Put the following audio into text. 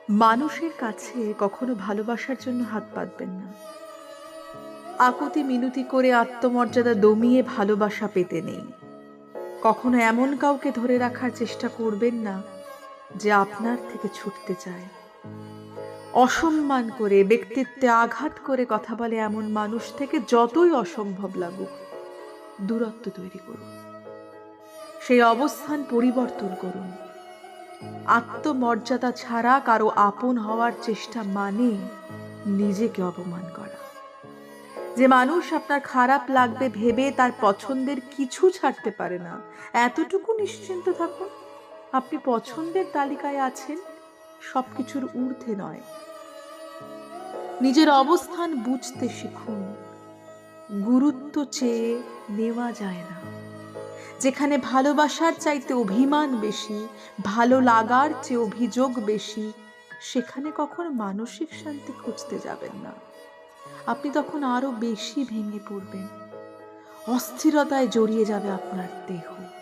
মানুষের কাছে কখনো ভালোবাসার জন্য হাত পাতবেন না। আকুতি মিনতি করে আত্মমর্যাদা দমিয়ে ভালোবাসা পেতে নেই। কখনো এমন কাউকে ধরে রাখার চেষ্টা করবেন না যে আপনার থেকে ছুটতে চায়। অসম্মান করে, ব্যক্তিত্বে আঘাত করে কথা বলে এমন মানুষ থেকে যতই অসম্ভব লাগুক, দূরত্ব তৈরি করুন। সেই অবস্থান পরিবর্তন করুন। আত্মমর্যাদা ছাড়া কারো আপন হওয়ার চেষ্টা মানে নিজেকে অপমান করা। যে মানুষ আপনার খারাপ লাগবে ভেবে তার পছন্দের কিছু ছাড়তে পারে না, এতটুকু নিশ্চিন্ত থাকুন, আপনি পছন্দের তালিকায় আছেন, সবকিছুর ঊর্ধ্বে নয়। নিজের অবস্থান বুঝতে শিখুন। গুরুত্ব চেয়ে নেওয়া যায় না। যেখানে ভালোবাসার চাইতে অভিমান বেশি, ভালো লাগার চেয়ে অভিযোগ বেশি, সেখানে কখনো মানসিক শান্তি খুঁজতে যাবেন না। আপনি তখন আরো বেশি ভেঙে পড়বেন। অস্থিরতায় জড়িয়ে যাবে আপনার দেহ।